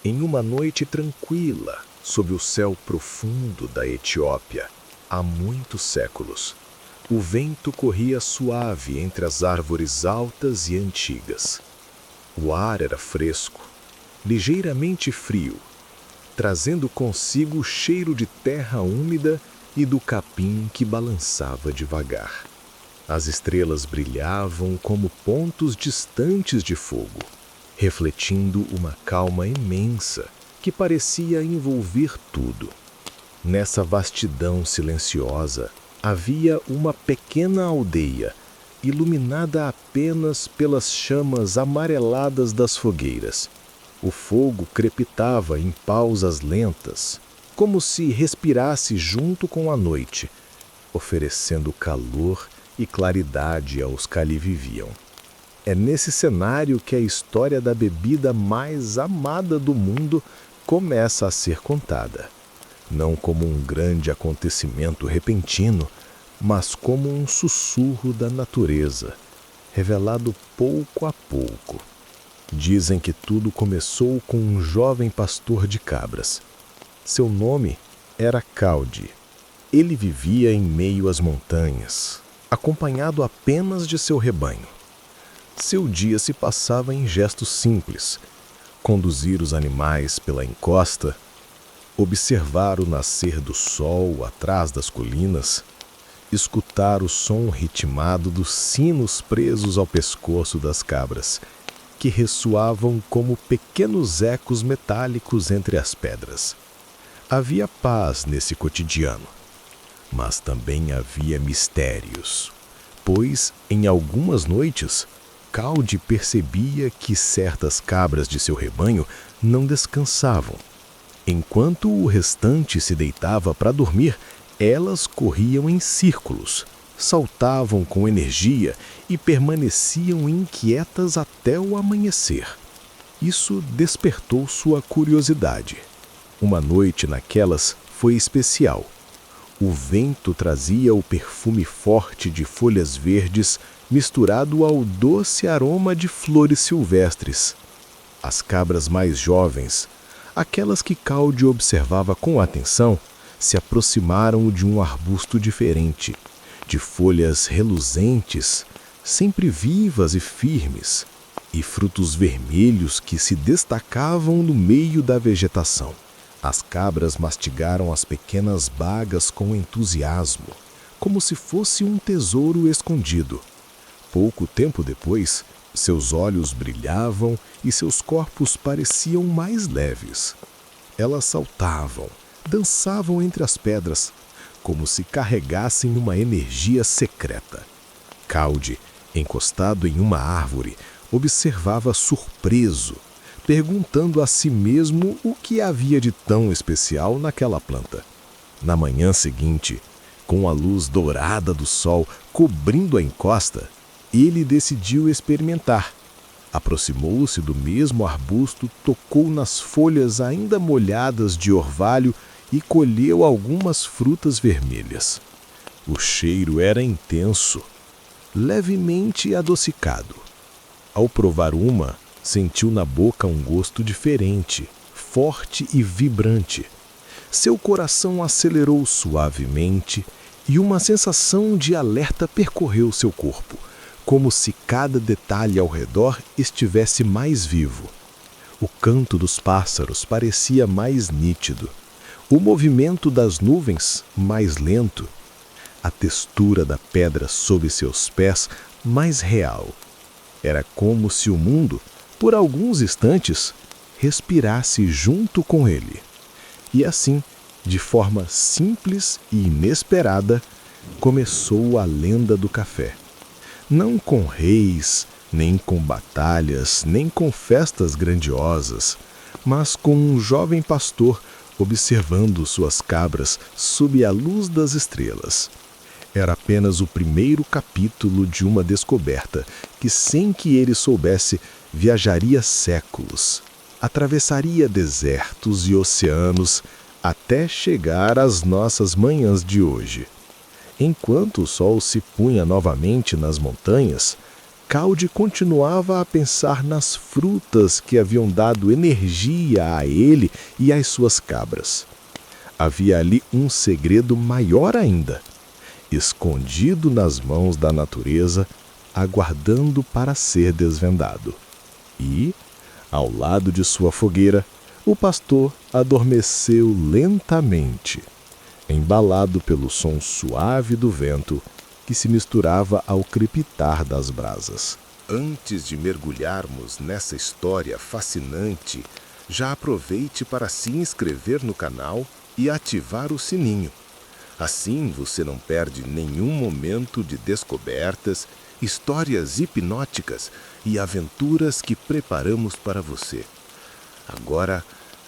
Em uma noite tranquila, sob o céu profundo da Etiópia, há muitos séculos, o vento corria suave entre as árvores altas e antigas. O ar era fresco, ligeiramente frio, trazendo consigo o cheiro de terra úmida e do capim que balançava devagar. As estrelas brilhavam como pontos distantes de fogo, refletindo uma calma imensa que parecia envolver tudo. Nessa vastidão silenciosa, havia uma pequena aldeia, iluminada apenas pelas chamas amareladas das fogueiras. O fogo crepitava em pausas lentas, como se respirasse junto com a noite, oferecendo calor e claridade aos que ali viviam. É nesse cenário que a história da bebida mais amada do mundo começa a ser contada. Não como um grande acontecimento repentino, mas como um sussurro da natureza, revelado pouco a pouco. Dizem que tudo começou com um jovem pastor de cabras. Seu nome era Caldi. Ele vivia em meio às montanhas, acompanhado apenas de seu rebanho. Seu dia se passava em gestos simples: conduzir os animais pela encosta, observar o nascer do sol atrás das colinas, escutar o som ritmado dos sinos presos ao pescoço das cabras, que ressoavam como pequenos ecos metálicos entre as pedras. Havia paz nesse cotidiano, mas também havia mistérios, pois, em algumas noites, Caldi percebia que certas cabras de seu rebanho não descansavam. Enquanto o restante se deitava para dormir, elas corriam em círculos, saltavam com energia e permaneciam inquietas até o amanhecer. Isso despertou sua curiosidade. Uma noite naquelas foi especial. O vento trazia o perfume forte de folhas verdes misturado ao doce aroma de flores silvestres. As cabras mais jovens, aquelas que Caldi observava com atenção, se aproximaram de um arbusto diferente, de folhas reluzentes, sempre vivas e firmes, e frutos vermelhos que se destacavam no meio da vegetação. As cabras mastigaram as pequenas bagas com entusiasmo, como se fosse um tesouro escondido. Pouco tempo depois, seus olhos brilhavam e seus corpos pareciam mais leves. Elas saltavam, dançavam entre as pedras, como se carregassem uma energia secreta. Caldi, encostado em uma árvore, observava surpreso, perguntando a si mesmo o que havia de tão especial naquela planta. Na manhã seguinte, com a luz dourada do sol cobrindo a encosta, ele decidiu experimentar. Aproximou-se do mesmo arbusto, tocou nas folhas ainda molhadas de orvalho e colheu algumas frutas vermelhas. O cheiro era intenso, levemente adocicado. Ao provar uma, sentiu na boca um gosto diferente, forte e vibrante. Seu coração acelerou suavemente e uma sensação de alerta percorreu seu corpo, como se cada detalhe ao redor estivesse mais vivo. O canto dos pássaros parecia mais nítido, o movimento das nuvens mais lento, a textura da pedra sob seus pés mais real. Era como se o mundo, por alguns instantes, respirasse junto com ele. E assim, de forma simples e inesperada, começou a lenda do café. Não com reis, nem com batalhas, nem com festas grandiosas, mas com um jovem pastor observando suas cabras sob a luz das estrelas. Era apenas o primeiro capítulo de uma descoberta que, sem que ele soubesse, viajaria séculos, atravessaria desertos e oceanos até chegar às nossas manhãs de hoje. Enquanto o sol se punha novamente nas montanhas, Caldi continuava a pensar nas frutas que haviam dado energia a ele e às suas cabras. Havia ali um segredo maior ainda, escondido nas mãos da natureza, aguardando para ser desvendado. E, ao lado de sua fogueira, o pastor adormeceu lentamente, embalado pelo som suave do vento que se misturava ao crepitar das brasas. Antes de mergulharmos nessa história fascinante, já aproveite para se inscrever no canal e ativar o sininho. Assim você não perde nenhum momento de descobertas, histórias hipnóticas e aventuras que preparamos para você. Agora,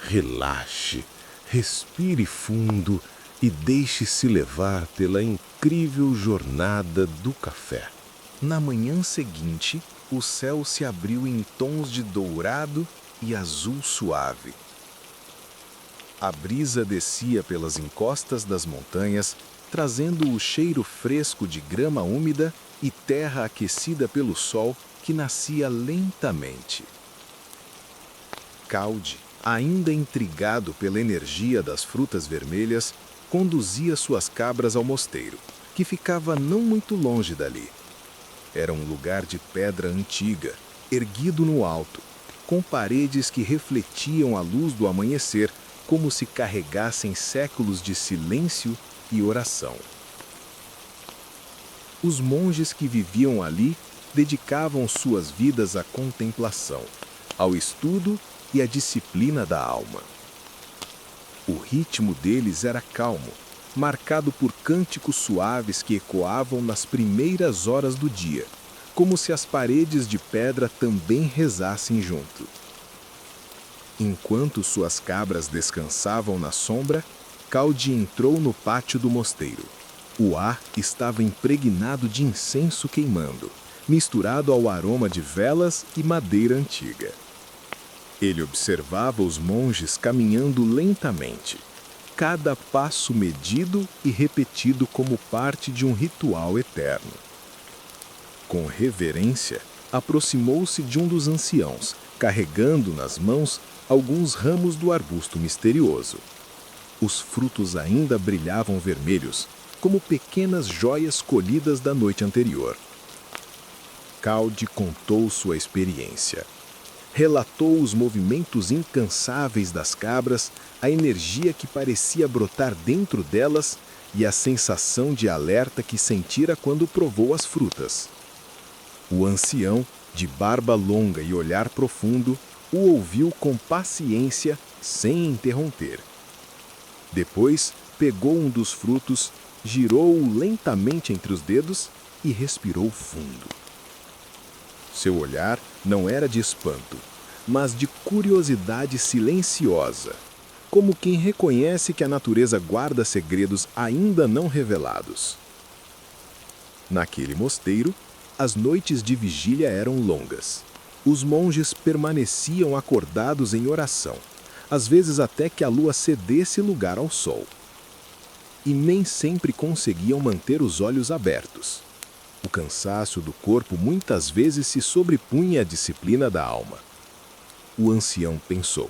relaxe, respire fundo e deixe-se levar pela incrível jornada do café. Na manhã seguinte, o céu se abriu em tons de dourado e azul suave. A brisa descia pelas encostas das montanhas, trazendo o cheiro fresco de grama úmida e terra aquecida pelo sol que nascia lentamente. Caldi, ainda intrigado pela energia das frutas vermelhas, conduzia suas cabras ao mosteiro, que ficava não muito longe dali. Era um lugar de pedra antiga, erguido no alto, com paredes que refletiam a luz do amanhecer como se carregassem séculos de silêncio e oração. Os monges que viviam ali dedicavam suas vidas à contemplação, ao estudo e à disciplina da alma. O ritmo deles era calmo, marcado por cânticos suaves que ecoavam nas primeiras horas do dia, como se as paredes de pedra também rezassem junto. Enquanto suas cabras descansavam na sombra, Caldi entrou no pátio do mosteiro. O ar estava impregnado de incenso queimando, misturado ao aroma de velas e madeira antiga. Ele observava os monges caminhando lentamente, cada passo medido e repetido como parte de um ritual eterno. Com reverência, aproximou-se de um dos anciãos, carregando nas mãos alguns ramos do arbusto misterioso. Os frutos ainda brilhavam vermelhos, como pequenas joias colhidas da noite anterior. Caldi contou sua experiência. Relatou os movimentos incansáveis das cabras, a energia que parecia brotar dentro delas e a sensação de alerta que sentira quando provou as frutas. O ancião, de barba longa e olhar profundo, o ouviu com paciência, sem interromper. Depois, pegou um dos frutos, girou-o lentamente entre os dedos e respirou fundo. Seu olhar não era de espanto, mas de curiosidade silenciosa, como quem reconhece que a natureza guarda segredos ainda não revelados. Naquele mosteiro, as noites de vigília eram longas. Os monges permaneciam acordados em oração, às vezes até que a lua cedesse lugar ao sol. E nem sempre conseguiam manter os olhos abertos. O cansaço do corpo muitas vezes se sobrepunha à disciplina da alma. O ancião pensou: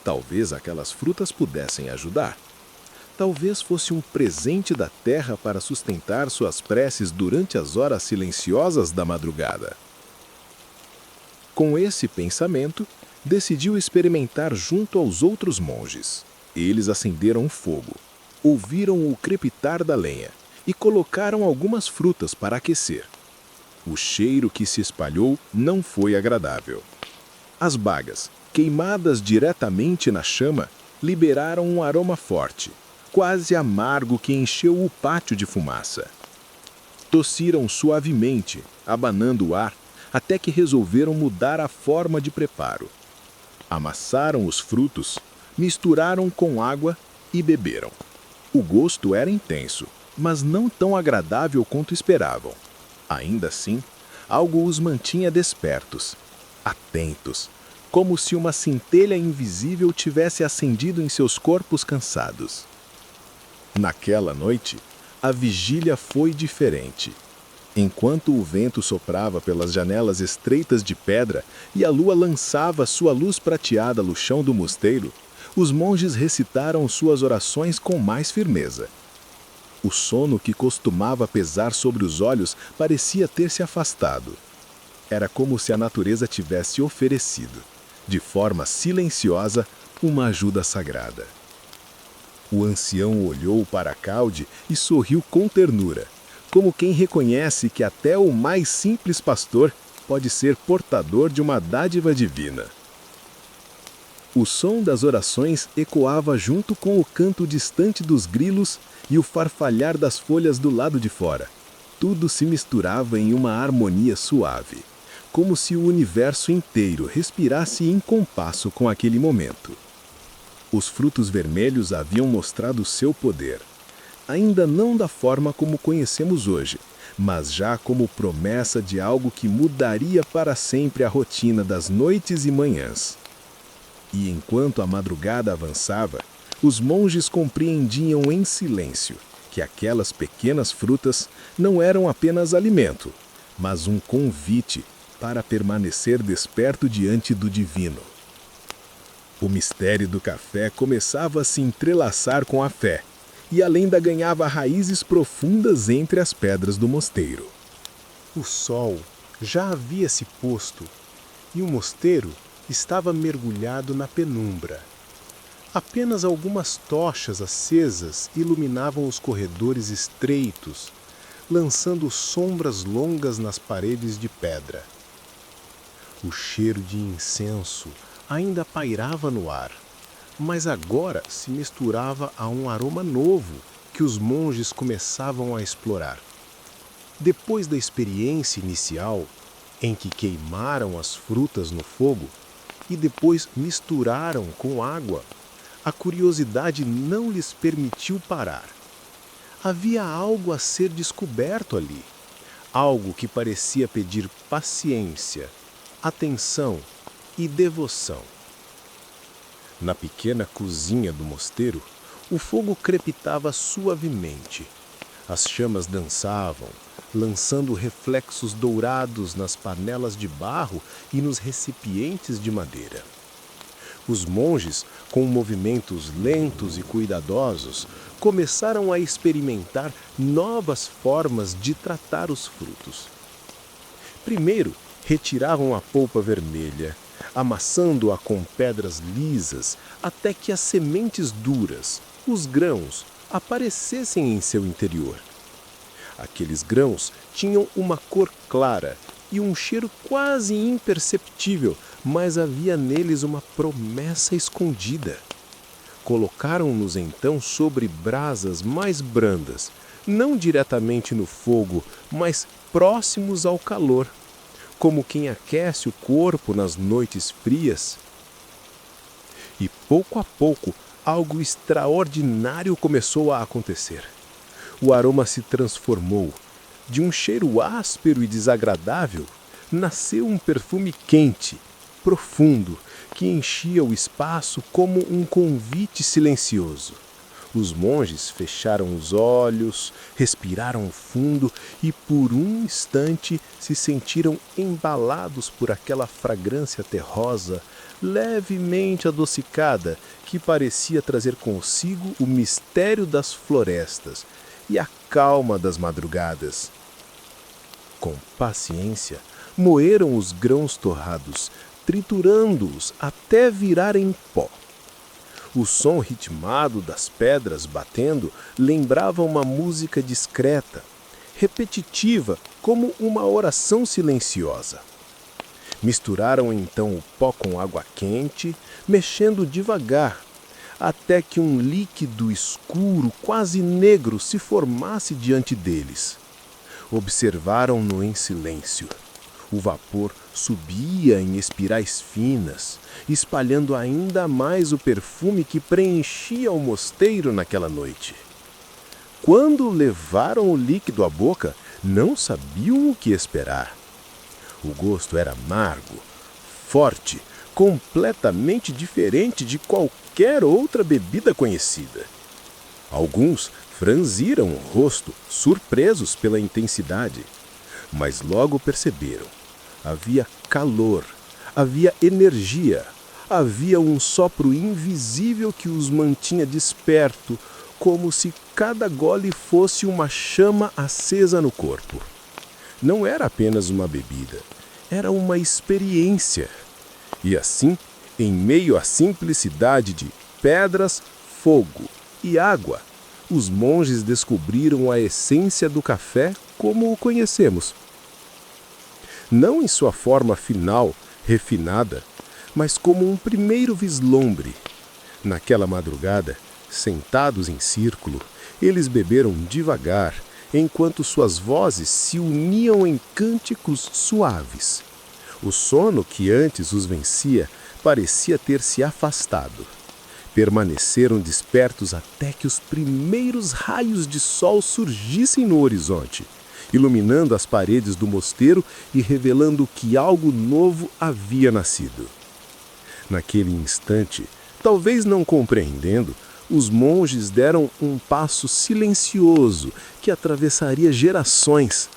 talvez aquelas frutas pudessem ajudar. Talvez fosse um presente da terra para sustentar suas preces durante as horas silenciosas da madrugada. Com esse pensamento, decidiu experimentar junto aos outros monges. Eles acenderam um fogo, ouviram o crepitar da lenha e colocaram algumas frutas para aquecer. O cheiro que se espalhou não foi agradável. As bagas, queimadas diretamente na chama, liberaram um aroma forte, quase amargo que encheu o pátio de fumaça. Tossiram suavemente, abanando o ar, até que resolveram mudar a forma de preparo. Amassaram os frutos, misturaram com água e beberam. O gosto era intenso, mas não tão agradável quanto esperavam. Ainda assim, algo os mantinha despertos, atentos, como se uma centelha invisível tivesse acendido em seus corpos cansados. Naquela noite, a vigília foi diferente. Enquanto o vento soprava pelas janelas estreitas de pedra e a lua lançava sua luz prateada no chão do mosteiro, os monges recitaram suas orações com mais firmeza. O sono que costumava pesar sobre os olhos parecia ter se afastado. Era como se a natureza tivesse oferecido, de forma silenciosa, uma ajuda sagrada. O ancião olhou para Calde e sorriu com ternura, como quem reconhece que até o mais simples pastor pode ser portador de uma dádiva divina. O som das orações ecoava junto com o canto distante dos grilos e o farfalhar das folhas do lado de fora. Tudo se misturava em uma harmonia suave, como se o universo inteiro respirasse em compasso com aquele momento. Os frutos vermelhos haviam mostrado seu poder, ainda não da forma como conhecemos hoje, mas já como promessa de algo que mudaria para sempre a rotina das noites e manhãs. E enquanto a madrugada avançava, os monges compreendiam em silêncio que aquelas pequenas frutas não eram apenas alimento, mas um convite para permanecer desperto diante do divino. O mistério do café começava a se entrelaçar com a fé, e a lenda ganhava raízes profundas entre as pedras do mosteiro. O sol já havia se posto, e o mosteiro estava mergulhado na penumbra. Apenas algumas tochas acesas iluminavam os corredores estreitos, lançando sombras longas nas paredes de pedra. O cheiro de incenso ainda pairava no ar, mas agora se misturava a um aroma novo que os monges começavam a explorar. Depois da experiência inicial, em que queimaram as frutas no fogo e depois misturaram com água, a curiosidade não lhes permitiu parar. Havia algo a ser descoberto ali, algo que parecia pedir paciência, atenção e devoção. Na pequena cozinha do mosteiro, o fogo crepitava suavemente. As chamas dançavam, lançando reflexos dourados nas panelas de barro e nos recipientes de madeira. Os monges, com movimentos lentos e cuidadosos, começaram a experimentar novas formas de tratar os frutos. Primeiro, retiravam a polpa vermelha, amassando-a com pedras lisas até que as sementes duras, os grãos, aparecessem em seu interior. Aqueles grãos tinham uma cor clara e um cheiro quase imperceptível, mas havia neles uma promessa escondida. Colocaram-nos então sobre brasas mais brandas, não diretamente no fogo, mas próximos ao calor, como quem aquece o corpo nas noites frias. E pouco a pouco, algo extraordinário começou a acontecer. O aroma se transformou. De um cheiro áspero e desagradável, nasceu um perfume quente, profundo, que enchia o espaço como um convite silencioso. Os monges fecharam os olhos, respiraram fundo e por um instante se sentiram embalados por aquela fragrância terrosa, levemente adocicada, que parecia trazer consigo o mistério das florestas e a calma das madrugadas. Com paciência, moeram os grãos torrados, triturando-os até virarem pó. O som ritmado das pedras batendo lembrava uma música discreta, repetitiva, como uma oração silenciosa. Misturaram então o pó com água quente, mexendo devagar, até que um líquido escuro, quase negro, se formasse diante deles. Observaram-no em silêncio. O vapor subia em espirais finas, espalhando ainda mais o perfume que preenchia o mosteiro naquela noite. Quando levaram o líquido à boca, não sabiam o que esperar. O gosto era amargo, forte, completamente diferente de qualquer outra bebida conhecida. Alguns franziram o rosto, surpresos pela intensidade. mas logo perceberam. Havia calor, havia energia, havia um sopro invisível que os mantinha desperto, como se cada gole fosse uma chama acesa no corpo. Não era apenas uma bebida, era uma experiência. E assim, em meio à simplicidade de pedras, fogo e água, os monges descobriram a essência do café como o conhecemos. Não em sua forma final, refinada, mas como um primeiro vislumbre. Naquela madrugada, sentados em círculo, eles beberam devagar, enquanto suas vozes se uniam em cânticos suaves. O sono que antes os vencia parecia ter se afastado. Permaneceram despertos até que os primeiros raios de sol surgissem no horizonte, iluminando as paredes do mosteiro e revelando que algo novo havia nascido. Naquele instante, talvez não compreendendo, os monges deram um passo silencioso que atravessaria gerações.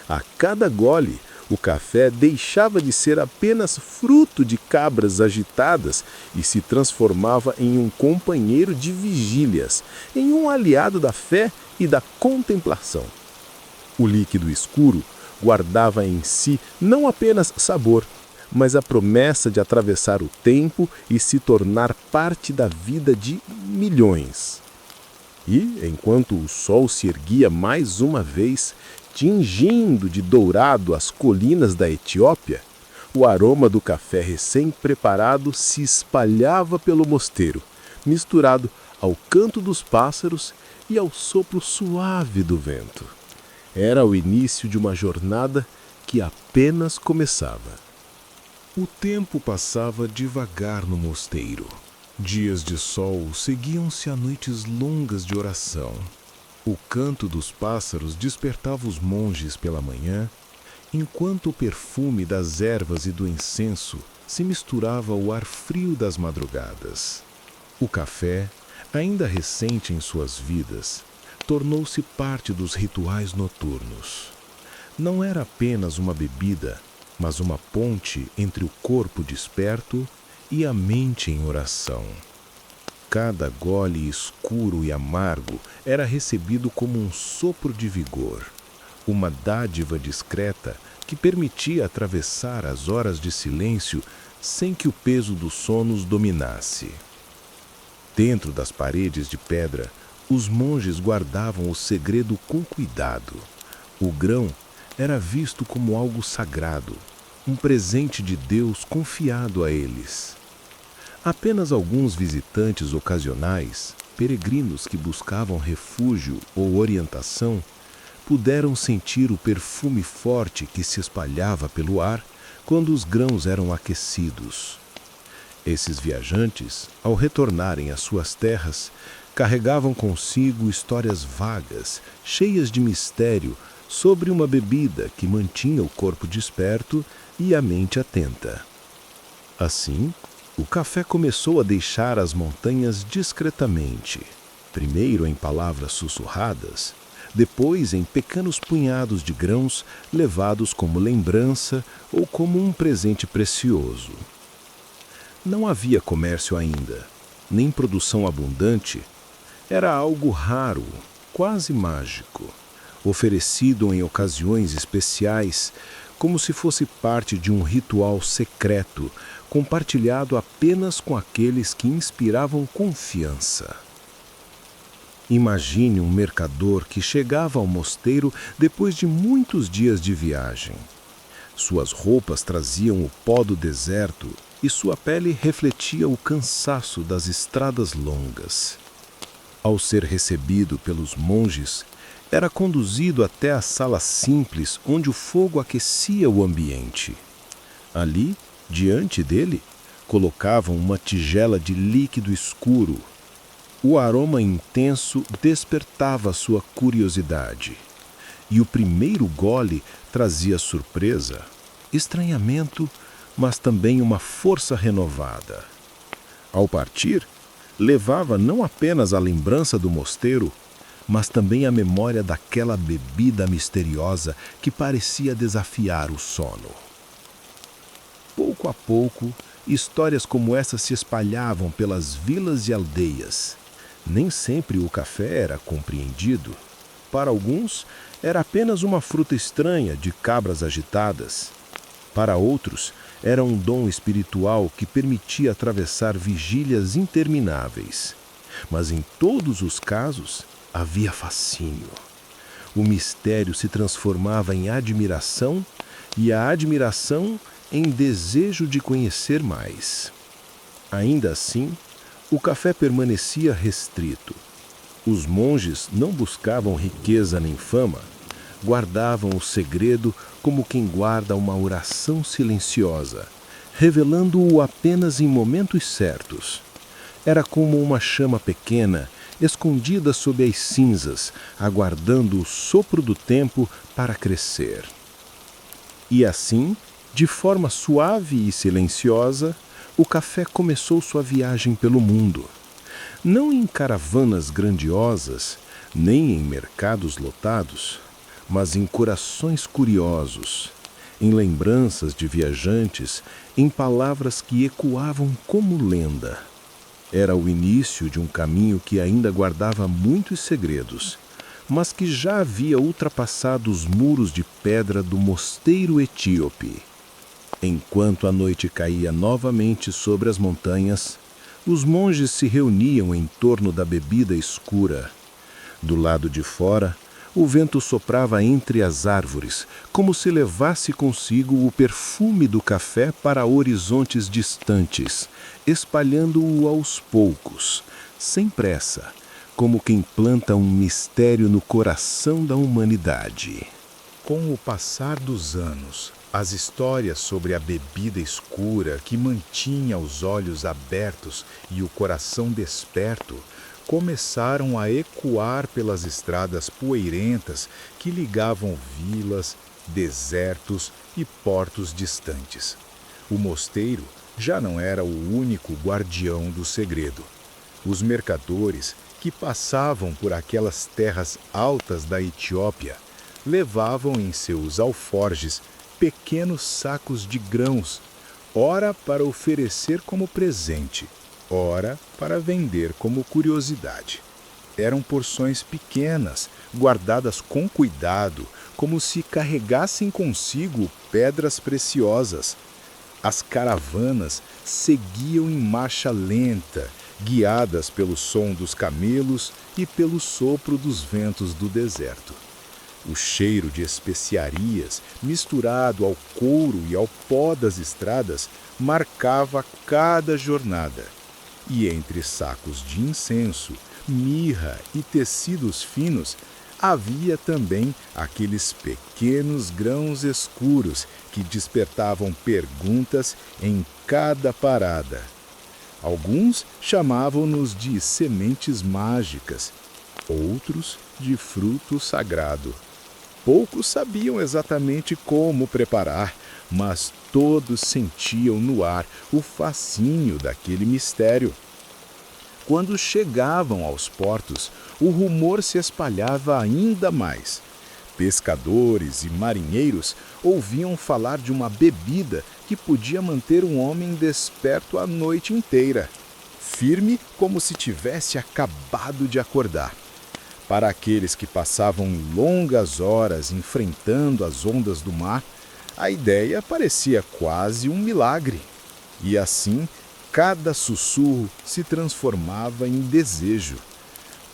A cada gole, o café deixava de ser apenas fruto de cabras agitadas e se transformava em um companheiro de vigílias, em um aliado da fé e da contemplação. O líquido escuro guardava em si não apenas sabor, mas a promessa de atravessar o tempo e se tornar parte da vida de milhões. E, enquanto o sol se erguia mais uma vez, tingindo de dourado as colinas da Etiópia, o aroma do café recém-preparado se espalhava pelo mosteiro, misturado ao canto dos pássaros e ao sopro suave do vento. Era o início de uma jornada que apenas começava. O tempo passava devagar no mosteiro. Dias de sol seguiam-se a noites longas de oração. O canto dos pássaros despertava os monges pela manhã, enquanto o perfume das ervas e do incenso se misturava ao ar frio das madrugadas. O café, ainda recente em suas vidas, tornou-se parte dos rituais noturnos. Não era apenas uma bebida, mas uma ponte entre o corpo desperto e a mente em oração. Cada gole escuro e amargo era recebido como um sopro de vigor, uma dádiva discreta que permitia atravessar as horas de silêncio sem que o peso do sono os dominasse. Dentro das paredes de pedra, os monges guardavam o segredo com cuidado. O grão era visto como algo sagrado, um presente de Deus confiado a eles. Apenas alguns visitantes ocasionais, peregrinos que buscavam refúgio ou orientação, puderam sentir o perfume forte que se espalhava pelo ar quando os grãos eram aquecidos. Esses viajantes, ao retornarem às suas terras, carregavam consigo histórias vagas, cheias de mistério, sobre uma bebida que mantinha o corpo desperto e a mente atenta. Assim, o café começou a deixar as montanhas discretamente, primeiro em palavras sussurradas, depois em pequenos punhados de grãos levados como lembrança ou como um presente precioso. Não havia comércio ainda, nem produção abundante. Era algo raro, quase mágico, oferecido em ocasiões especiais, como se fosse parte de um ritual secreto, compartilhado apenas com aqueles que inspiravam confiança. Imagine um mercador que chegava ao mosteiro depois de muitos dias de viagem. Suas roupas traziam o pó do deserto e sua pele refletia o cansaço das estradas longas. Ao ser recebido pelos monges, era conduzido até a sala simples onde o fogo aquecia o ambiente. Ali, diante dele, colocavam uma tigela de líquido escuro. O aroma intenso despertava sua curiosidade. E o primeiro gole trazia surpresa, estranhamento, mas também uma força renovada. Ao partir, levava não apenas a lembrança do mosteiro, mas também a memória daquela bebida misteriosa que parecia desafiar o sono. Pouco a pouco, histórias como essa se espalhavam pelas vilas e aldeias. Nem sempre o café era compreendido. Para alguns, era apenas uma fruta estranha de cabras agitadas. Para outros, era um dom espiritual que permitia atravessar vigílias intermináveis. Mas em todos os casos, havia fascínio. O mistério se transformava em admiração e a admiração em desejo de conhecer mais. Ainda assim, o café permanecia restrito. Os monges não buscavam riqueza nem fama, guardavam o segredo como quem guarda uma oração silenciosa, revelando-o apenas em momentos certos. Era como uma chama pequena, escondida sob as cinzas, aguardando o sopro do tempo para crescer. E assim, de forma suave e silenciosa, o café começou sua viagem pelo mundo. Não em caravanas grandiosas, nem em mercados lotados, mas em corações curiosos, em lembranças de viajantes, em palavras que ecoavam como lenda. Era o início de um caminho que ainda guardava muitos segredos, mas que já havia ultrapassado os muros de pedra do mosteiro etíope. Enquanto a noite caía novamente sobre as montanhas, os monges se reuniam em torno da bebida escura. Do lado de fora, o vento soprava entre as árvores, como se levasse consigo o perfume do café para horizontes distantes, espalhando-o aos poucos, sem pressa, como quem planta um mistério no coração da humanidade. Com o passar dos anos, as histórias sobre a bebida escura que mantinha os olhos abertos e o coração desperto começaram a ecoar pelas estradas poeirentas que ligavam vilas, desertos e portos distantes. O mosteiro já não era o único guardião do segredo. Os mercadores que passavam por aquelas terras altas da Etiópia levavam em seus alforjes pequenos sacos de grãos, ora para oferecer como presente, ora para vender como curiosidade. Eram porções pequenas, guardadas com cuidado, como se carregassem consigo pedras preciosas. As caravanas seguiam em marcha lenta, guiadas pelo som dos camelos e pelo sopro dos ventos do deserto. O cheiro de especiarias, misturado ao couro e ao pó das estradas, marcava cada jornada. E entre sacos de incenso, mirra e tecidos finos, havia também aqueles pequenos grãos escuros que despertavam perguntas em cada parada. Alguns chamavam-nos de sementes mágicas, outros de fruto sagrado. Poucos sabiam exatamente como preparar, mas todos sentiam no ar o fascínio daquele mistério. Quando chegavam aos portos, o rumor se espalhava ainda mais. Pescadores e marinheiros ouviam falar de uma bebida que podia manter um homem desperto a noite inteira, firme como se tivesse acabado de acordar. Para aqueles que passavam longas horas enfrentando as ondas do mar, a ideia parecia quase um milagre. E assim, cada sussurro se transformava em desejo.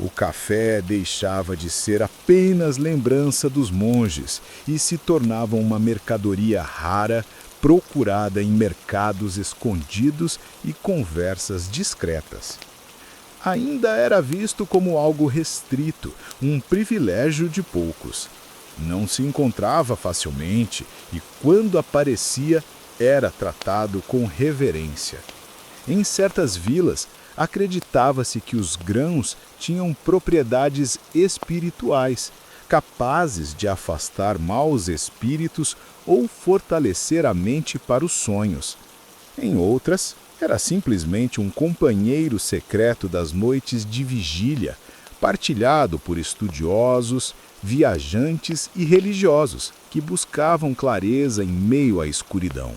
O café deixava de ser apenas lembrança dos monges e se tornava uma mercadoria rara, procurada em mercados escondidos e conversas discretas. Ainda era visto como algo restrito, um privilégio de poucos. Não se encontrava facilmente e, quando aparecia, era tratado com reverência. Em certas vilas, acreditava-se que os grãos tinham propriedades espirituais, capazes de afastar maus espíritos ou fortalecer a mente para os sonhos. Em outras, era simplesmente um companheiro secreto das noites de vigília, partilhado por estudiosos, viajantes e religiosos que buscavam clareza em meio à escuridão.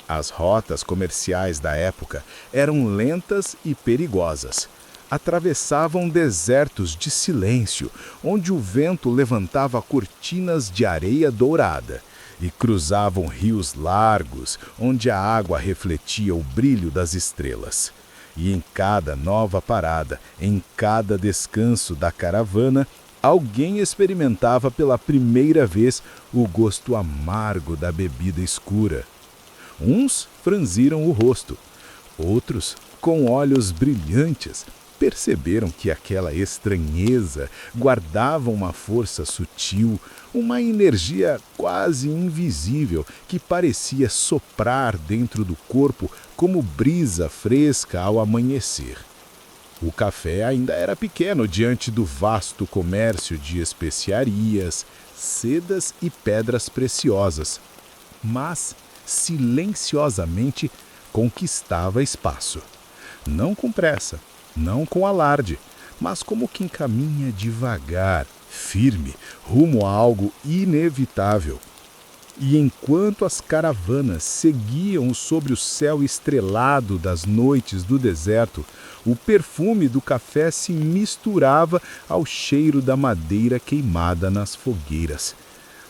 As rotas comerciais da época eram lentas e perigosas. Atravessavam desertos de silêncio, onde o vento levantava cortinas de areia dourada, e cruzavam rios largos, onde a água refletia o brilho das estrelas. E em cada nova parada, em cada descanso da caravana, alguém experimentava pela primeira vez o gosto amargo da bebida escura. Uns franziram o rosto, outros, com olhos brilhantes, perceberam que aquela estranheza guardava uma força sutil, uma energia quase invisível que parecia soprar dentro do corpo como brisa fresca ao amanhecer. O café ainda era pequeno diante do vasto comércio de especiarias, sedas e pedras preciosas, mas silenciosamente conquistava espaço. Não com pressa, não com alarde, mas como quem caminha devagar, firme, rumo a algo inevitável. E enquanto as caravanas seguiam sobre o céu estrelado das noites do deserto, o perfume do café se misturava ao cheiro da madeira queimada nas fogueiras.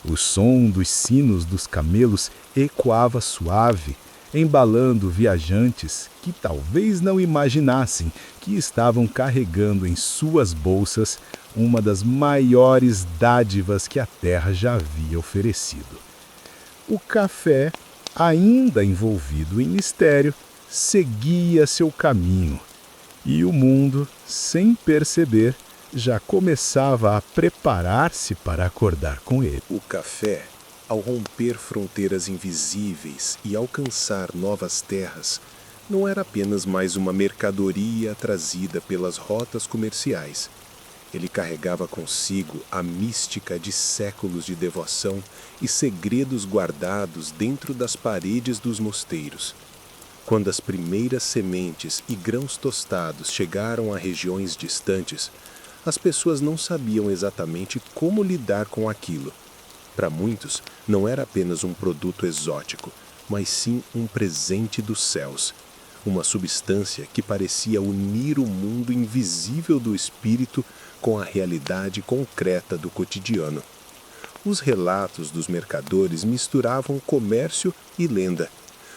O som dos sinos dos camelos ecoava suave, embalando viajantes que talvez não imaginassem que estavam carregando em suas bolsas uma das maiores dádivas que a terra já havia oferecido. O café, ainda envolvido em mistério, seguia seu caminho, e o mundo, sem perceber, já começava a preparar-se para acordar com ele. O café, ao romper fronteiras invisíveis e alcançar novas terras, não era apenas mais uma mercadoria trazida pelas rotas comerciais. Ele carregava consigo a mística de séculos de devoção e segredos guardados dentro das paredes dos mosteiros. Quando as primeiras sementes e grãos tostados chegaram a regiões distantes, as pessoas não sabiam exatamente como lidar com aquilo. Para muitos, não era apenas um produto exótico, mas sim um presente dos céus, uma substância que parecia unir o mundo invisível do espírito com a realidade concreta do cotidiano. Os relatos dos mercadores misturavam comércio e lenda.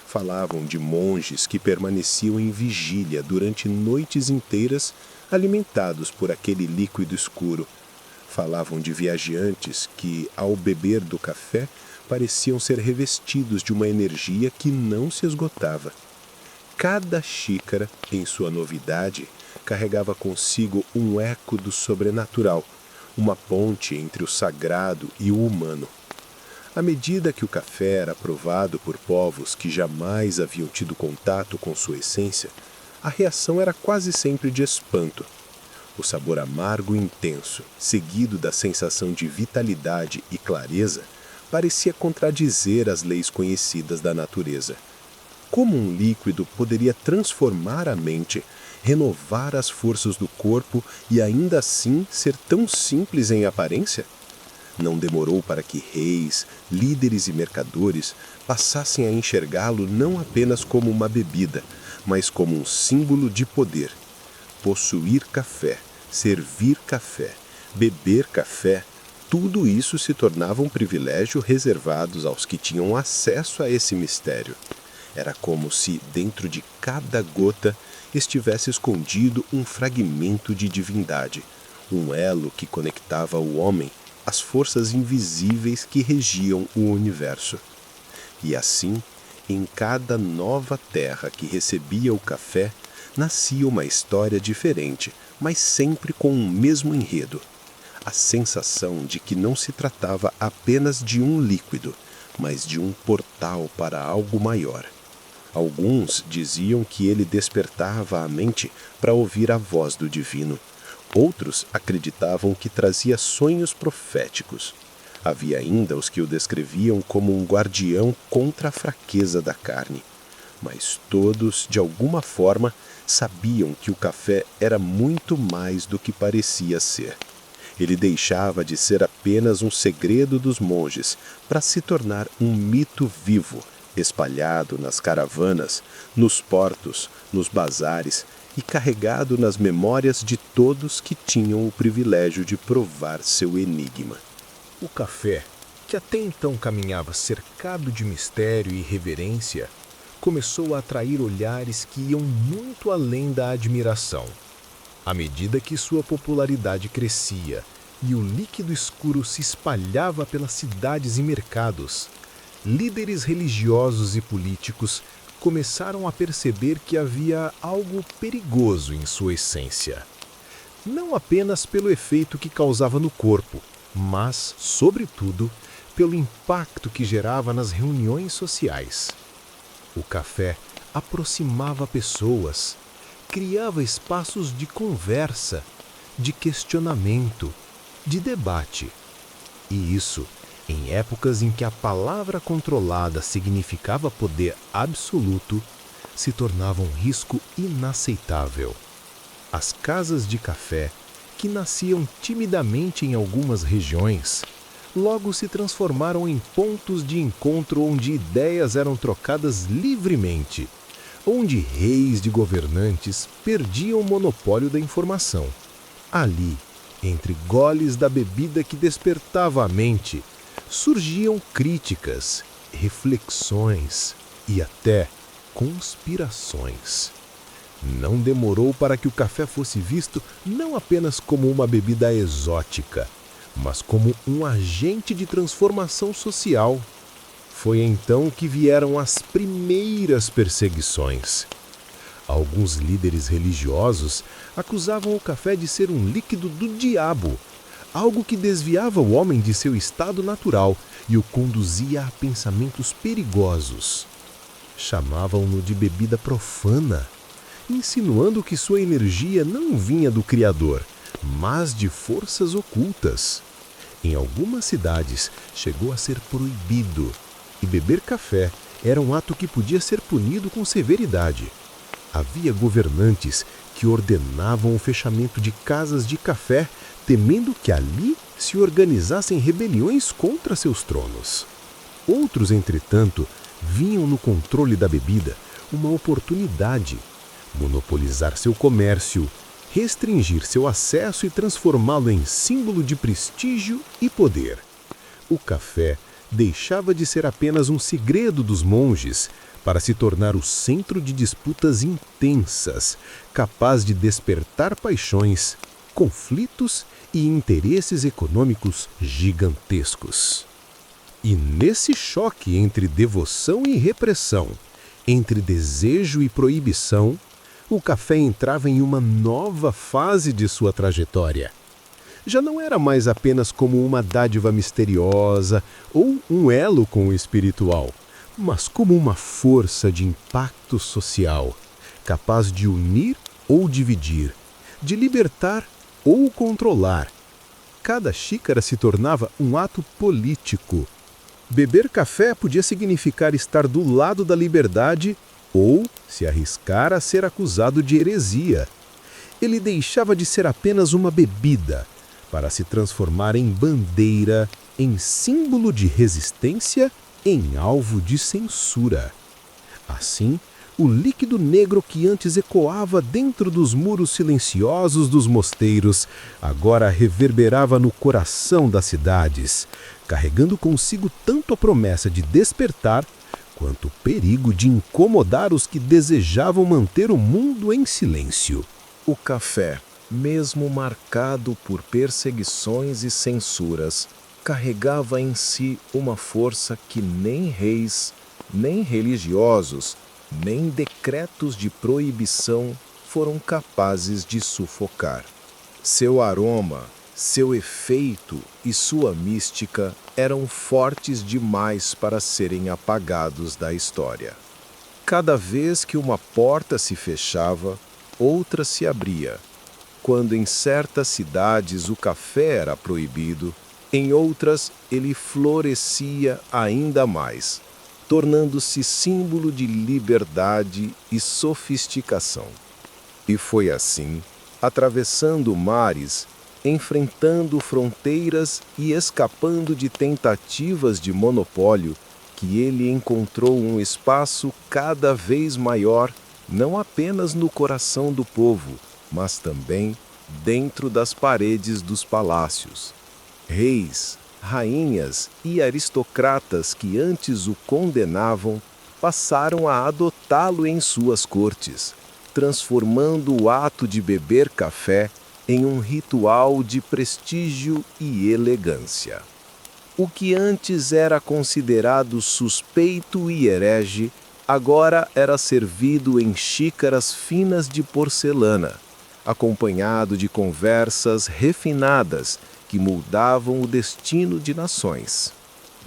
Falavam de monges que permaneciam em vigília durante noites inteiras, alimentados por aquele líquido escuro. Falavam de viajantes que, ao beber do café, pareciam ser revestidos de uma energia que não se esgotava. Cada xícara, em sua novidade, carregava consigo um eco do sobrenatural, uma ponte entre o sagrado e o humano. À medida que o café era provado por povos que jamais haviam tido contato com sua essência, a reação era quase sempre de espanto. O sabor amargo e intenso, seguido da sensação de vitalidade e clareza, parecia contradizer as leis conhecidas da natureza. Como um líquido poderia transformar a mente, renovar as forças do corpo e ainda assim ser tão simples em aparência? Não demorou para que reis, líderes e mercadores passassem a enxergá-lo não apenas como uma bebida, mas como um símbolo de poder. Possuir café, servir café, beber café, tudo isso se tornava um privilégio reservado aos que tinham acesso a esse mistério. Era como se, dentro de cada gota, estivesse escondido um fragmento de divindade, um elo que conectava o homem às forças invisíveis que regiam o universo. E assim, em cada nova terra que recebia o café, nascia uma história diferente, mas sempre com o mesmo enredo. A sensação de que não se tratava apenas de um líquido, mas de um portal para algo maior. Alguns diziam que ele despertava a mente para ouvir a voz do divino. Outros acreditavam que trazia sonhos proféticos. Havia ainda os que o descreviam como um guardião contra a fraqueza da carne. mas todos, de alguma forma, sabiam que o café era muito mais do que parecia ser. Ele deixava de ser apenas um segredo dos monges para se tornar um mito vivo, espalhado nas caravanas, nos portos, nos bazares e carregado nas memórias de todos que tinham o privilégio de provar seu enigma. O café, que até então caminhava cercado de mistério e reverência, começou a atrair olhares que iam muito além da admiração. À medida que sua popularidade crescia e o líquido escuro se espalhava pelas cidades e mercados, líderes religiosos e políticos começaram a perceber que havia algo perigoso em sua essência. Não apenas pelo efeito que causava no corpo, mas, sobretudo, pelo impacto que gerava nas reuniões sociais. O café aproximava pessoas, criava espaços de conversa, de questionamento, de debate. E isso, em épocas em que a palavra controlada significava poder absoluto, se tornava um risco inaceitável. As casas de café, que nasciam timidamente em algumas regiões, logo se transformaram em pontos de encontro onde ideias eram trocadas livremente, onde reis de governantes perdiam o monopólio da informação. Ali, entre goles da bebida que despertava a mente, surgiam críticas, reflexões e até conspirações. Não demorou para que o café fosse visto não apenas como uma bebida exótica, mas como um agente de transformação social. Foi então que vieram as primeiras perseguições. Alguns líderes religiosos acusavam o café de ser um líquido do diabo, algo que desviava o homem de seu estado natural e o conduzia a pensamentos perigosos. Chamavam-no de bebida profana, insinuando que sua energia não vinha do Criador, mas de forças ocultas. Em algumas cidades, chegou a ser proibido, e beber café era um ato que podia ser punido com severidade. Havia governantes que ordenavam o fechamento de casas de café, temendo que ali se organizassem rebeliões contra seus tronos. Outros, entretanto, viam no controle da bebida uma oportunidade: monopolizar seu comércio, restringir seu acesso e transformá-lo em símbolo de prestígio e poder. O café deixava de ser apenas um segredo dos monges para se tornar o centro de disputas intensas, capaz de despertar paixões, conflitos e interesses econômicos gigantescos. E nesse choque entre devoção e repressão, entre desejo e proibição, o café entrava em uma nova fase de sua trajetória. Já não era mais apenas como uma dádiva misteriosa ou um elo com o espiritual, mas como uma força de impacto social, capaz de unir ou dividir, de libertar ou controlar. Cada xícara se tornava um ato político. Beber café podia significar estar do lado da liberdade ou se arriscar a ser acusado de heresia. Ele deixava de ser apenas uma bebida para se transformar em bandeira, em símbolo de resistência, em alvo de censura. Assim, o líquido negro que antes ecoava dentro dos muros silenciosos dos mosteiros, agora reverberava no coração das cidades, carregando consigo tanto a promessa de despertar, quanto o perigo de incomodar os que desejavam manter o mundo em silêncio. O café, mesmo marcado por perseguições e censuras, carregava em si uma força que nem reis, nem religiosos, nem decretos de proibição foram capazes de sufocar. Seu aroma, seu efeito e sua mística eram fortes demais para serem apagados da história. Cada vez que uma porta se fechava, outra se abria. Quando em certas cidades o café era proibido, em outras ele florescia ainda mais. tornando-se símbolo de liberdade e sofisticação. E foi assim, atravessando mares, enfrentando fronteiras e escapando de tentativas de monopólio, que ele encontrou um espaço cada vez maior, não apenas no coração do povo, mas também dentro das paredes dos palácios. Reis, rainhas e aristocratas que antes o condenavam passaram a adotá-lo em suas cortes, transformando o ato de beber café em um ritual de prestígio e elegância. O que antes era considerado suspeito e herege, agora era servido em xícaras finas de porcelana, acompanhado de conversas refinadas que moldavam o destino de nações.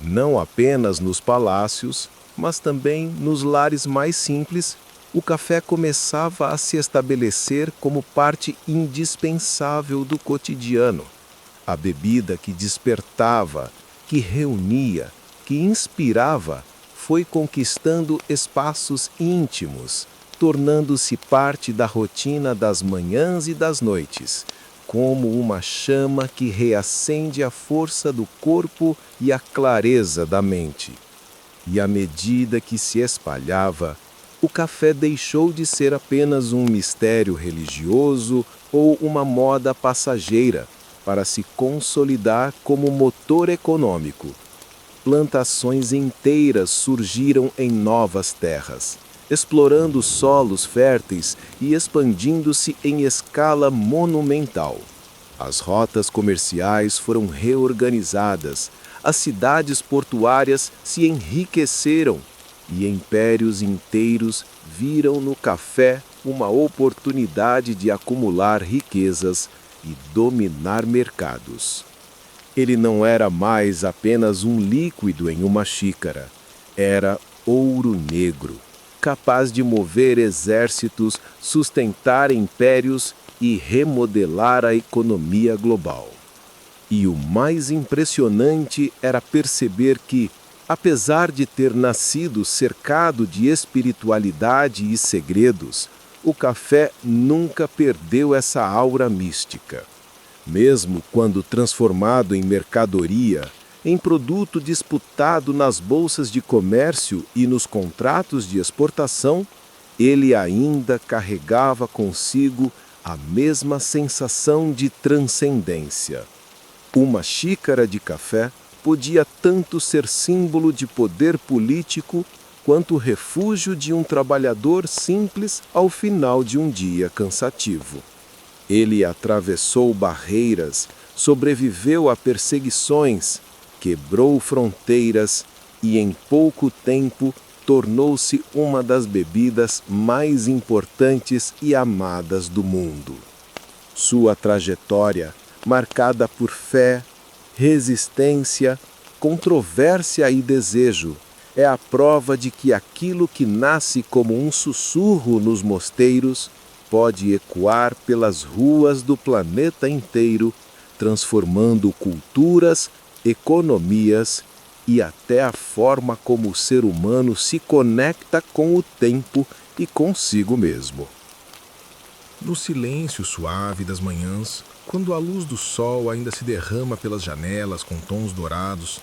Não apenas nos palácios, mas também nos lares mais simples, o café começava a se estabelecer como parte indispensável do cotidiano. A bebida que despertava, que reunia, que inspirava, foi conquistando espaços íntimos, tornando-se parte da rotina das manhãs e das noites, como uma chama que reacende a força do corpo e a clareza da mente. E à medida que se espalhava, o café deixou de ser apenas um mistério religioso ou uma moda passageira para se consolidar como motor econômico. Plantações inteiras surgiram em novas terras, explorando solos férteis e expandindo-se em escala monumental. As rotas comerciais foram reorganizadas, as cidades portuárias se enriqueceram e impérios inteiros viram no café uma oportunidade de acumular riquezas e dominar mercados. Ele não era mais apenas um líquido em uma xícara, era ouro negro, capaz de mover exércitos, sustentar impérios e remodelar a economia global. E o mais impressionante era perceber que, apesar de ter nascido cercado de espiritualidade e segredos, o café nunca perdeu essa aura mística. Mesmo quando transformado em mercadoria, em produto disputado nas bolsas de comércio e nos contratos de exportação, ele ainda carregava consigo a mesma sensação de transcendência. Uma xícara de café podia tanto ser símbolo de poder político quanto refúgio de um trabalhador simples ao final de um dia cansativo. Ele atravessou barreiras, sobreviveu a perseguições, quebrou fronteiras e em pouco tempo tornou-se uma das bebidas mais importantes e amadas do mundo. Sua trajetória, marcada por fé, resistência, controvérsia e desejo, é a prova de que aquilo que nasce como um sussurro nos mosteiros pode ecoar pelas ruas do planeta inteiro, transformando culturas, economias e até a forma como o ser humano se conecta com o tempo e consigo mesmo. No silêncio suave das manhãs, quando a luz do sol ainda se derrama pelas janelas com tons dourados,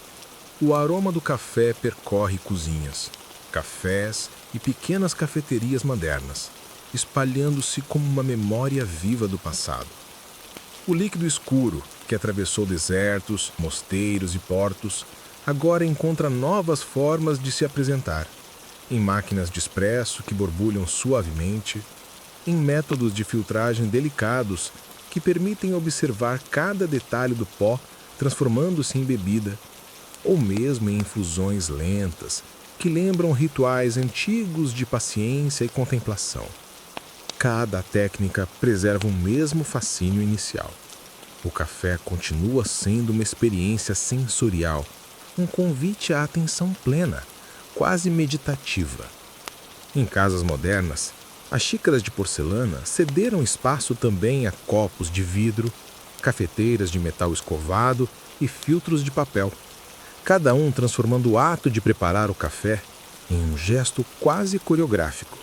o aroma do café percorre cozinhas, cafés e pequenas cafeterias modernas, espalhando-se como uma memória viva do passado. O líquido escuro, que atravessou desertos, mosteiros e portos, agora encontra novas formas de se apresentar, em máquinas de expresso que borbulham suavemente, em métodos de filtragem delicados que permitem observar cada detalhe do pó transformando-se em bebida, ou mesmo em infusões lentas que lembram rituais antigos de paciência e contemplação. Cada técnica preserva o mesmo fascínio inicial. O café continua sendo uma experiência sensorial, um convite à atenção plena, quase meditativa. Em casas modernas, as xícaras de porcelana cederam espaço também a copos de vidro, cafeteiras de metal escovado e filtros de papel, cada um transformando o ato de preparar o café em um gesto quase coreográfico.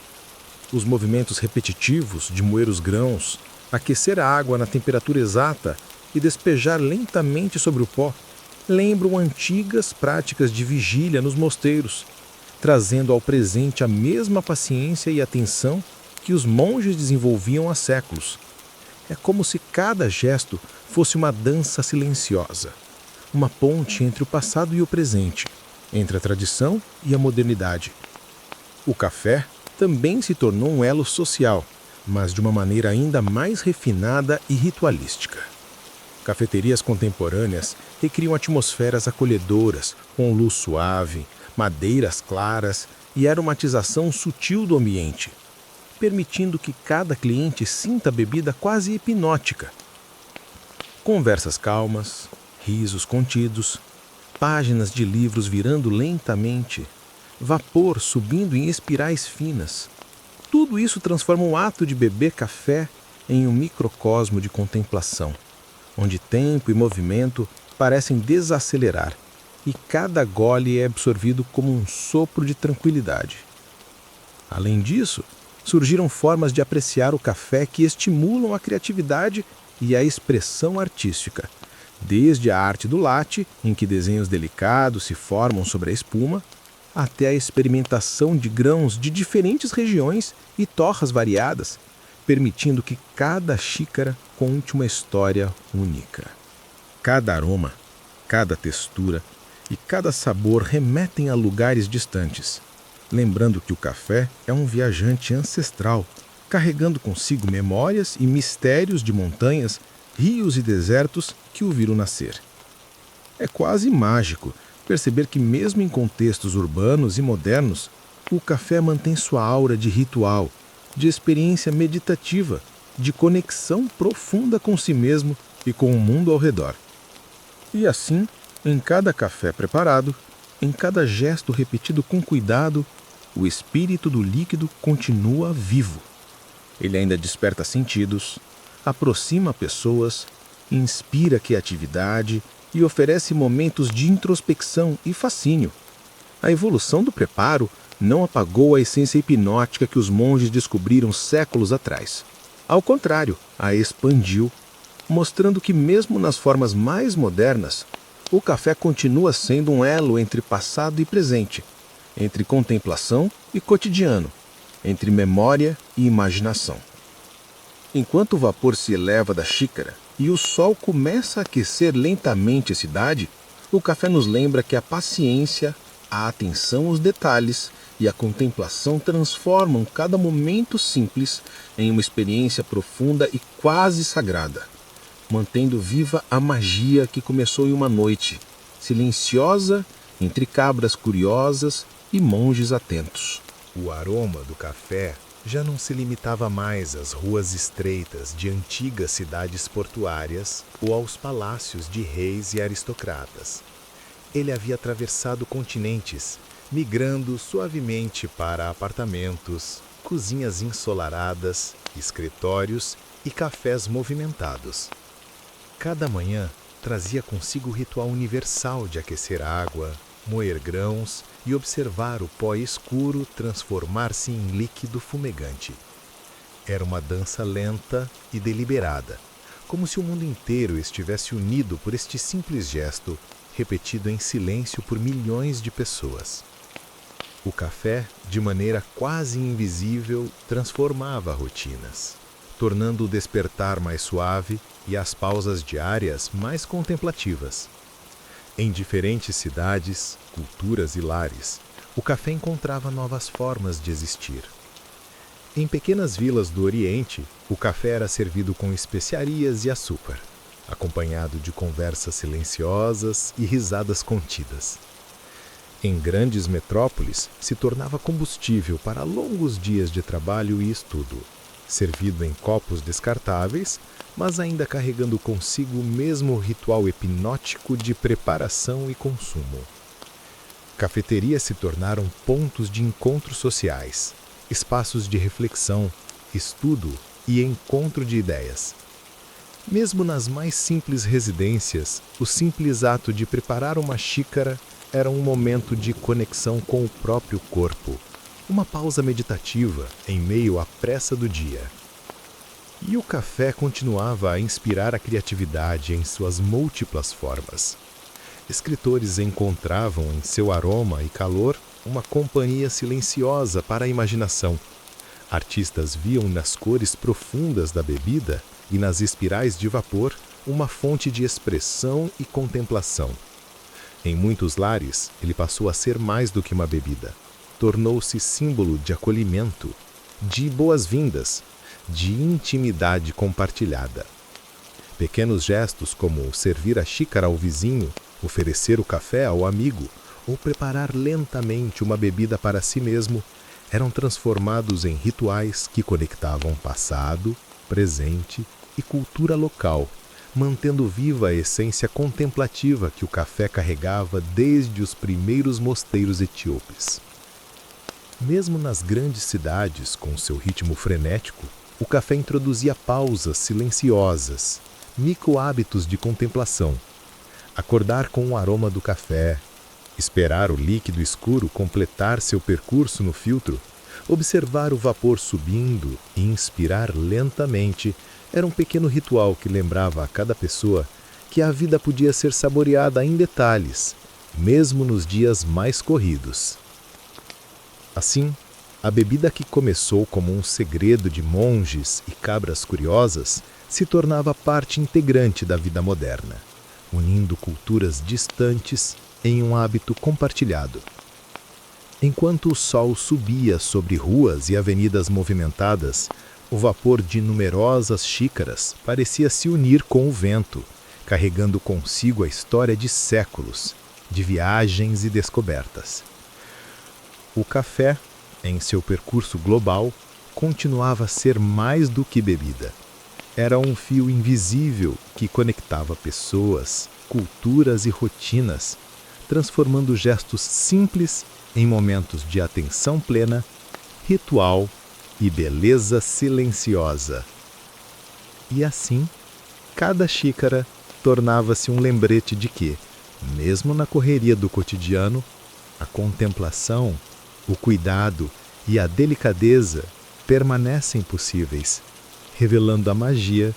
Os movimentos repetitivos de moer os grãos, aquecer a água na temperatura exata e despejar lentamente sobre o pó lembram antigas práticas de vigília nos mosteiros, trazendo ao presente a mesma paciência e atenção que os monges desenvolviam há séculos. É como se cada gesto fosse uma dança silenciosa, uma ponte entre o passado e o presente, entre a tradição e a modernidade. O café também se tornou um elo social, mas de uma maneira ainda mais refinada e ritualística. Cafeterias contemporâneas recriam atmosferas acolhedoras, com luz suave, madeiras claras e aromatização sutil do ambiente, permitindo que cada cliente sinta a bebida quase hipnótica. Conversas calmas, risos contidos, páginas de livros virando lentamente, vapor subindo em espirais finas. Tudo isso transforma o ato de beber café em um microcosmo de contemplação, onde tempo e movimento parecem desacelerar e cada gole é absorvido como um sopro de tranquilidade. Além disso, surgiram formas de apreciar o café que estimulam a criatividade e a expressão artística, desde a arte do latte, em que desenhos delicados se formam sobre a espuma, até a experimentação de grãos de diferentes regiões e torras variadas, permitindo que cada xícara conte uma história única. Cada aroma, cada textura e cada sabor remetem a lugares distantes, lembrando que o café é um viajante ancestral, carregando consigo memórias e mistérios de montanhas, rios e desertos que o viram nascer. É quase mágico perceber que, mesmo em contextos urbanos e modernos, o café mantém sua aura de ritual, de experiência meditativa, de conexão profunda com si mesmo e com o mundo ao redor. E assim, em cada café preparado, em cada gesto repetido com cuidado, o espírito do líquido continua vivo. Ele ainda desperta sentidos, aproxima pessoas, inspira criatividade e oferece momentos de introspecção e fascínio. A evolução do preparo não apagou a essência hipnótica que os monges descobriram séculos atrás. Ao contrário, a expandiu, mostrando que mesmo nas formas mais modernas, o café continua sendo um elo entre passado e presente, entre contemplação e cotidiano, entre memória e imaginação. Enquanto o vapor se eleva da xícara e o sol começa a aquecer lentamente a cidade, o café nos lembra que a paciência, a atenção aos detalhes e a contemplação transformam cada momento simples em uma experiência profunda e quase sagrada, mantendo viva a magia que começou em uma noite, silenciosa, entre cabras curiosas e monges atentos. O aroma do café já não se limitava mais às ruas estreitas de antigas cidades portuárias ou aos palácios de reis e aristocratas. Ele havia atravessado continentes, migrando suavemente para apartamentos, cozinhas ensolaradas, escritórios e cafés movimentados. Cada manhã trazia consigo o ritual universal de aquecer água, moer grãos e observar o pó escuro transformar-se em líquido fumegante. Era uma dança lenta e deliberada, como se o mundo inteiro estivesse unido por este simples gesto, repetido em silêncio por milhões de pessoas. O café, de maneira quase invisível, transformava rotinas, tornando o despertar mais suave e as pausas diárias mais contemplativas. Em diferentes cidades, culturas e lares, o café encontrava novas formas de existir. Em pequenas vilas do Oriente, o café era servido com especiarias e açúcar, acompanhado de conversas silenciosas e risadas contidas. Em grandes metrópoles, se tornava combustível para longos dias de trabalho e estudo, servido em copos descartáveis, mas ainda carregando consigo o mesmo ritual hipnótico de preparação e consumo. Cafeterias se tornaram pontos de encontros sociais, espaços de reflexão, estudo e encontro de ideias. Mesmo nas mais simples residências, o simples ato de preparar uma xícara era um momento de conexão com o próprio corpo, uma pausa meditativa em meio à pressa do dia. E o café continuava a inspirar a criatividade em suas múltiplas formas. Escritores encontravam em seu aroma e calor uma companhia silenciosa para a imaginação. Artistas viam nas cores profundas da bebida e nas espirais de vapor uma fonte de expressão e contemplação. Em muitos lares, ele passou a ser mais do que uma bebida. Tornou-se símbolo de acolhimento, de boas-vindas, de intimidade compartilhada. Pequenos gestos como servir a xícara ao vizinho, oferecer o café ao amigo ou preparar lentamente uma bebida para si mesmo eram transformados em rituais que conectavam passado, presente e cultura local, mantendo viva a essência contemplativa que o café carregava desde os primeiros mosteiros etíopes. Mesmo nas grandes cidades, com seu ritmo frenético, o café introduzia pausas silenciosas, micro-hábitos de contemplação. Acordar com o aroma do café, esperar o líquido escuro completar seu percurso no filtro, observar o vapor subindo e inspirar lentamente era um pequeno ritual que lembrava a cada pessoa que a vida podia ser saboreada em detalhes, mesmo nos dias mais corridos. Assim, a bebida que começou como um segredo de monges e cabras curiosas se tornava parte integrante da vida moderna, unindo culturas distantes em um hábito compartilhado. Enquanto o sol subia sobre ruas e avenidas movimentadas, o vapor de numerosas xícaras parecia se unir com o vento, carregando consigo a história de séculos, de viagens e descobertas. O café, em seu percurso global, continuava a ser mais do que bebida. Era um fio invisível que conectava pessoas, culturas e rotinas, transformando gestos simples em momentos de atenção plena, ritual e beleza silenciosa. E assim, cada xícara tornava-se um lembrete de que, mesmo na correria do cotidiano, a contemplação, o cuidado e a delicadeza permanecem possíveis, revelando a magia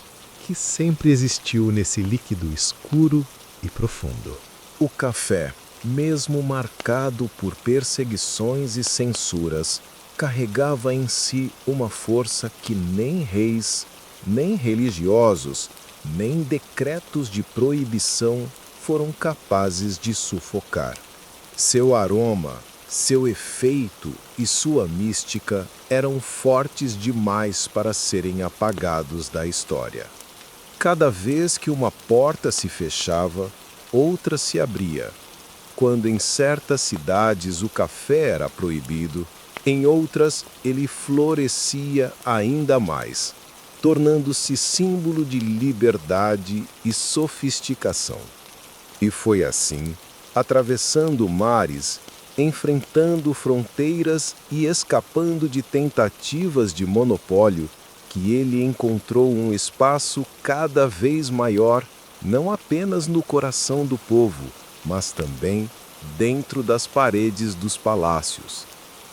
que sempre existiu nesse líquido escuro e profundo. O café, mesmo marcado por perseguições e censuras, carregava em si uma força que nem reis, nem religiosos, nem decretos de proibição foram capazes de sufocar. Seu aroma, seu efeito e sua mística eram fortes demais para serem apagados da história. Cada vez que uma porta se fechava, outra se abria. Quando em certas cidades o café era proibido, em outras ele florescia ainda mais, tornando-se símbolo de liberdade e sofisticação. E foi assim, atravessando mares, enfrentando fronteiras e escapando de tentativas de monopólio, que ele encontrou um espaço cada vez maior, não apenas no coração do povo, mas também dentro das paredes dos palácios.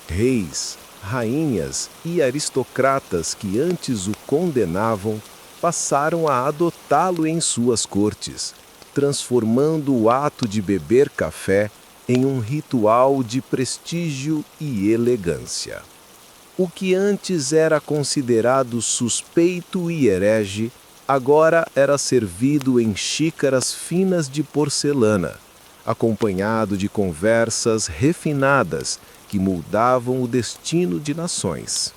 Reis, rainhas e aristocratas que antes o condenavam passaram a adotá-lo em suas cortes, transformando o ato de beber café em um ritual de prestígio e elegância. O que antes era considerado suspeito e herege, agora era servido em xícaras finas de porcelana, acompanhado de conversas refinadas que moldavam o destino de nações.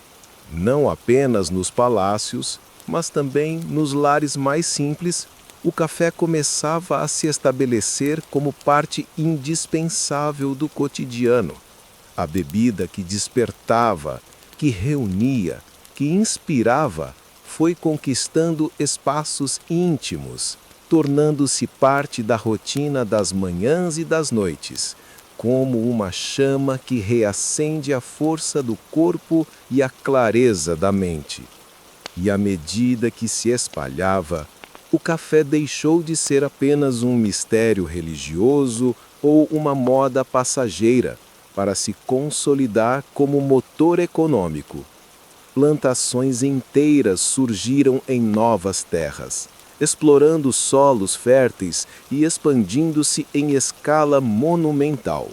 Não apenas nos palácios, mas também nos lares mais simples, o café começava a se estabelecer como parte indispensável do cotidiano. A bebida que despertava, que reunia, que inspirava, foi conquistando espaços íntimos, tornando-se parte da rotina das manhãs e das noites, como uma chama que reacende a força do corpo e a clareza da mente. E à medida que se espalhava, o café deixou de ser apenas um mistério religioso ou uma moda passageira para se consolidar como motor econômico. Plantações inteiras surgiram em novas terras, explorando solos férteis e expandindo-se em escala monumental.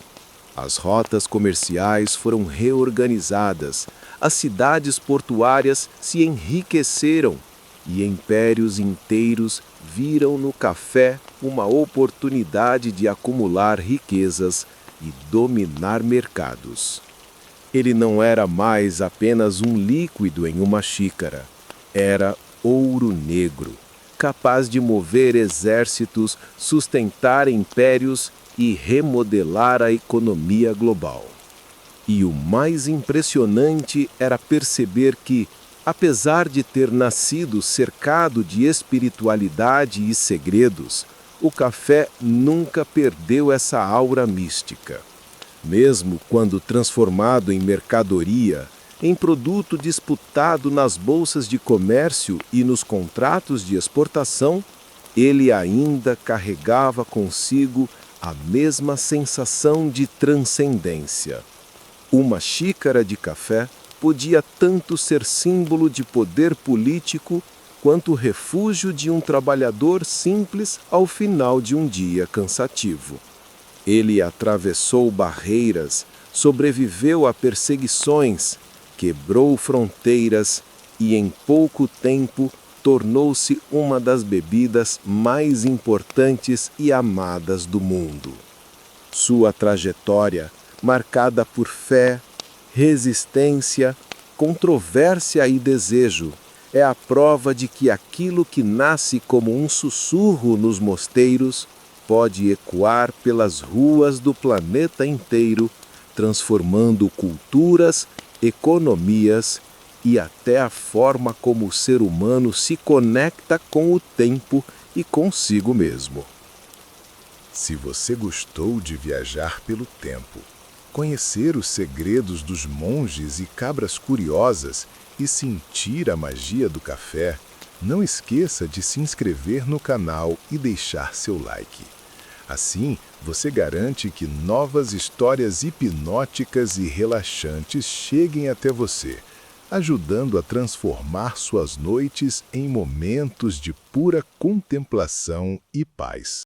As rotas comerciais foram reorganizadas, as cidades portuárias se enriqueceram e impérios inteiros viram no café uma oportunidade de acumular riquezas e dominar mercados. Ele não era mais apenas um líquido em uma xícara, era ouro negro, capaz de mover exércitos, sustentar impérios e remodelar a economia global. E o mais impressionante era perceber que, apesar de ter nascido cercado de espiritualidade e segredos, o café nunca perdeu essa aura mística. Mesmo quando transformado em mercadoria, em produto disputado nas bolsas de comércio e nos contratos de exportação, ele ainda carregava consigo a mesma sensação de transcendência. Uma xícara de café podia tanto ser símbolo de poder político quanto refúgio de um trabalhador simples ao final de um dia cansativo. Ele atravessou barreiras, sobreviveu a perseguições, quebrou fronteiras e em pouco tempo tornou-se uma das bebidas mais importantes e amadas do mundo. Sua trajetória, marcada por fé, resistência, controvérsia e desejo, é a prova de que aquilo que nasce como um sussurro nos mosteiros pode ecoar pelas ruas do planeta inteiro, transformando culturas, economias e até a forma como o ser humano se conecta com o tempo e consigo mesmo. Se você gostou de viajar pelo tempo, conhecer os segredos dos monges e cabras curiosas e sentir a magia do café, não esqueça de se inscrever no canal e deixar seu like. Assim, você garante que novas histórias hipnóticas e relaxantes cheguem até você, ajudando a transformar suas noites em momentos de pura contemplação e paz.